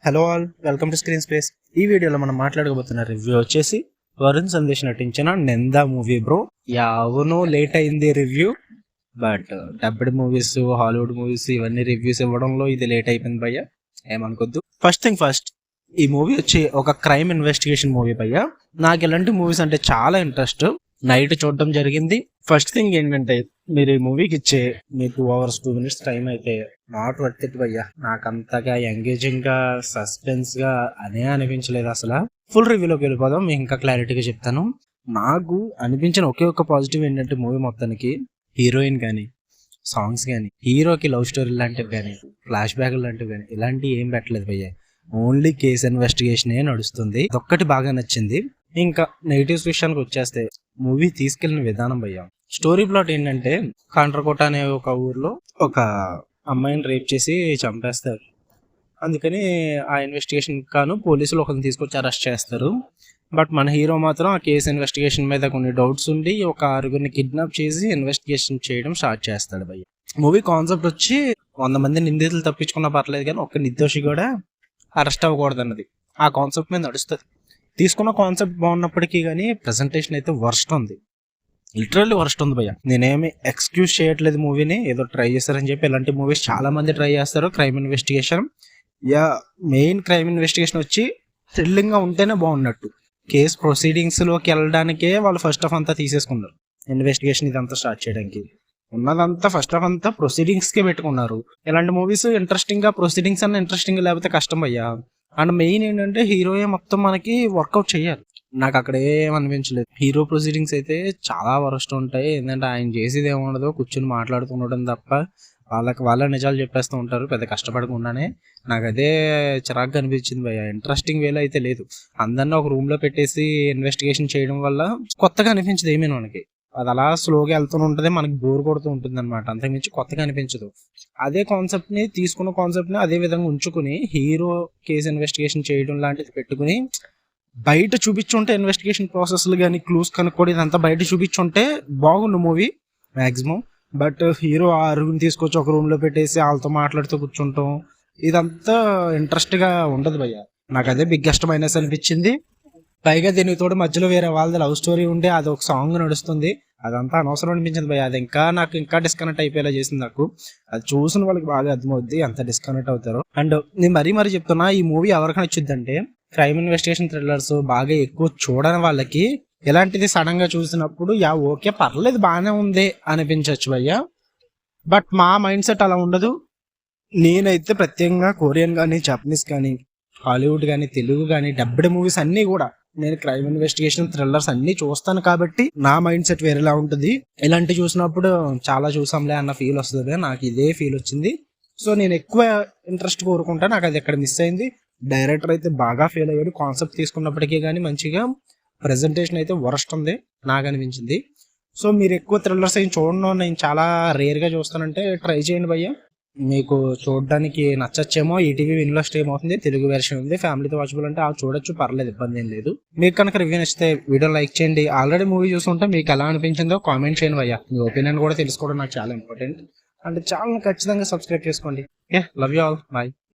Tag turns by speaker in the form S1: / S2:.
S1: Hello all, welcome to screen space. ఈ వీడియోలో మనం మాట్లాడబోతున్న రివ్యూ వచ్చేసి వరుణ్ సందేశ్ నటించిన నిందా మూవీ బ్రో. అవును, లేట్ అయింది review, but dubbed movies, Hollywood movies ఇవన్నీ రివ్యూస్ ఇవ్వడంలో ఇది లేట్ అయిపోయింది భయ్య, ఏమనుకోద్దు. ఫస్ట్ థింగ్ ఫస్ట్, ఈ మూవీ వచ్చి ఒక క్రైమ్ ఇన్వెస్టిగేషన్ మూవీ భయ్య. నాకు ఇలాంటి మూవీస్ అంటే చాలా ఇంట్రెస్ట్. నైట్ చూడడం జరిగింది. ఫస్ట్ థింగ్ ఏంటంటే, మీరు ఈ మూవీకి ఇచ్చే మీ 2 hours 2 minutes టైం అయితే నాట్ వర్త్ ఇట్ భయ్యా. నాకు అంతగా ఎంగేజింగ్ గా, సస్పెన్స్ గా అనే అనిపించలేదు అసలు. ఫుల్ రివ్యూలోకి వెళ్ళిపోదాం, మీకు ఇంకా క్లారిటీగా చెప్తాను. నాకు అనిపించిన ఒకే ఒక పాజిటివ్ ఏంటంటే, మూవీ మొత్తానికి హీరోయిన్ కానీ, సాంగ్స్ కానీ, హీరోకి లవ్ స్టోరీ లాంటివి కానీ, ఫ్లాష్ బ్యాక్ లాంటివి కానీ ఇలాంటివి ఏం పెట్టలేదు భయ్యా. ఓన్లీ కేస్ ఇన్వెస్టిగేషన్ నడుస్తుంది. అదొక్కటి బాగా నచ్చింది. ఇంకా నెగిటివ్స్ విషయానికి వచ్చేస్తే, మూవీ తీసుకెళ్లిన విధానం భయ్యా. స్టోరీ ప్లాట్ ఏంటంటే, కాండ్రకోట అనే ఒక ఊర్లో ఒక అమ్మాయిని రేప్ చేసి చంపేస్తారు. అందుకని ఆ ఇన్వెస్టిగేషన్ కాను పోలీసులు ఒకరిని తీసుకొచ్చి అరెస్ట్ చేస్తారు. బట్ మన హీరో మాత్రం ఆ కేసు ఇన్వెస్టిగేషన్ మీద కొన్ని డౌట్స్ ఉండి ఒక 6 కిడ్నాప్ చేసి ఇన్వెస్టిగేషన్ చేయడం స్టార్ట్ చేస్తాడు భయ్య. మూవీ కాన్సెప్ట్ వచ్చి 100 మంది నిందితులు తప్పించుకున్నా పర్లేదు కానీ ఒక్క నిర్దోషి కూడా అరెస్ట్ అవ్వకూడదు అన్నది. ఆ కాన్సెప్ట్ మీద నడుస్తుంది. తీసుకున్న కాన్సెప్ట్ బాగున్నప్పటికీ కానీ ప్రెజెంటేషన్ అయితే వర్స్ట్ ఉంది. లిటరల్లీ వర్స్ట్ ఉంది భయ్య. నేనేమి ఎక్స్క్యూజ్ చేయట్లేదు మూవీని, ఏదో ట్రై చేస్తారని చెప్పి. ఇలాంటి మూవీస్ చాలా మంది ట్రై చేస్తారు. Crime investigation, main crime investigation వచ్చి థ్రిల్లింగ్ గా ఉంటేనే బాగున్నట్టు. కేస్ ప్రొసీడింగ్స్ లోకి వెళ్ళడానికే వాళ్ళు ఫస్ట్ హాఫ్ అంతా తీసేసుకున్నారు. ఇన్వెస్టిగేషన్ ఇదంతా స్టార్ట్ చేయడానికి ఉన్నదంతా ఫస్ట్ హాఫ్ అంతా ప్రొసీడింగ్స్ కే పెట్టుకున్నారు. ఇలాంటి మూవీస్ ఇంట్రెస్టింగ్ గా, ప్రొసీడింగ్స్ అన్న ఇంట్రెస్టింగ్ లేకపోతే కష్టం భయ్యా. అండ్ మెయిన్ ఏంటంటే, హీరోయే మొత్తం మనకి వర్కౌట్ చేయాలి. నాకు అక్కడ ఏమనిపించలేదు. హీరో ప్రొసీడింగ్స్ అయితే చాలా వరస్ట్ ఉంటాయి. ఏంటంటే ఆయన చేసేది ఏముండదు, కూర్చుని మాట్లాడుతుండడం తప్ప. వాళ్ళ నిజాలు చెప్పేస్తూ ఉంటారు పెద్ద కష్టపడకుండానే. నాకు అదే చిరాగ్గా అనిపించింది భయ్య. ఇంట్రెస్టింగ్ వేలో అయితే లేదు. అందరినీ ఒక రూమ్ లో పెట్టేసి ఇన్వెస్టిగేషన్ చేయడం వల్ల కొత్తగా అనిపించదు ఏమీ మనకి. అది అలా స్లోగా వెళ్తూ ఉంటుంది, మనకి బోర్ కొడుతూ ఉంటుంది అనమాట. అంతకుమించి కొత్తగా అనిపించదు. అదే కాన్సెప్ట్ ని తీసుకున్న కాన్సెప్ట్ ని అదే విధంగా ఉంచుకుని హీరో కేసు ఇన్వెస్టిగేషన్ చేయడం లాంటిది పెట్టుకుని బయట చూపించుంటే, ఇన్వెస్టిగేషన్ ప్రాసెస్లు కానీ, క్లూస్ కనుక్కోవడం ఇదంతా బయట చూపించుంటే బాగుండు మూవీ మాక్సిమం. బట్ హీరో 6 తీసుకొచ్చి ఒక రూమ్ లో పెట్టేసి వాళ్ళతో మాట్లాడుతూ కూర్చుంటాం, ఇదంతా ఇంట్రెస్ట్ గా ఉండదు భయ్య. నాకు అదే బిగ్గెస్ట్ మైనస్ అనిపించింది. పైగా దీనికి తోడు మధ్యలో వేరే వాళ్ళది లవ్ స్టోరీ ఉంటే అది ఒక సాంగ్ నడుస్తుంది. అదంతా అనవసరం అనిపించింది భయ్య. అది ఇంకా డిస్కనెక్ట్ అయిపోయేలా చేసింది నాకు. అది చూసిన వాళ్ళకి బాగా అర్థమవుద్ది ఎంత డిస్కనెక్ట్ అవుతారో. అండ్ నేను మరీ చెప్తున్నా, ఈ మూవీ ఎవరికి నచ్చుద్దంటే, క్రైమ్ ఇన్వెస్టిగేషన్ థ్రిల్లర్స్ బాగా ఎక్కువ చూడని వాళ్ళకి ఇలాంటిది సడన్ గా చూసినప్పుడు ఓకే పర్లేదు బాగానే ఉంది అనిపించవచ్చు భయ్య. బట్ మా మైండ్ సెట్ అలా ఉండదు. నేనైతే ప్రత్యేకంగా కొరియన్ కానీ, జపనీస్ కానీ, హాలీవుడ్ కానీ, తెలుగు కానీ, డబ్బుడ్ మూవీస్ అన్ని కూడా నేను క్రైమ్ ఇన్వెస్టిగేషన్ థ్రిల్లర్స్ అన్ని చూస్తాను కాబట్టి నా మైండ్ సెట్ వేరేలా ఉంటుంది. ఇలాంటి చూసినప్పుడు చాలా చూసాంలే అన్న ఫీల్ వస్తుంది. నాకు ఇదే ఫీల్ వచ్చింది. సో నేను ఎక్కువ ఇంట్రెస్ట్ కోరుకుంటా. నాకు అది ఎక్కడ మిస్ అయింది. డైరెక్టర్ అయితే బాగా ఫెయిల్ అయ్యాడు. కాన్సెప్ట్ తీసుకున్నప్పటికీ కానీ మంచిగా, ప్రెజెంటేషన్ అయితే వరస్ట్ ఉంది నాకు అనిపించింది. సో మీరు ఎక్కువ థ్రిల్లర్స్ ఏం చూడడం నేను చాలా రేర్గా చూస్తానంటే ట్రై చేయండి భయ్య. మీకు చూడడానికి నచ్చచ్చేమో. ఈటీవీ విన్లో స్ట్రీమ్ అవుతుంది, తెలుగు వెర్షన్ ఉంది. ఫ్యామిలీతో వాచబుల్ అంటే చూడొచ్చు, పర్లేదు, ఇబ్బంది ఏం లేదు. మీకు కనుక రివ్యూ నచ్చితే వీడియో లైక్ చేయండి. ఆల్రెడీ మూవీ చూస్తుంటే మీకు ఎలా అనిపించిందో కామెంట్ చేయండి భయ్య. మీ ఒపీనియన్ కూడా తెలుసుకోవడం నాకు చాలా ఇంపార్టెంట్. అంటే ఛానల్ ఖచ్చితంగా సబ్స్క్రైబ్ చేసుకోండి. Love you all, bye.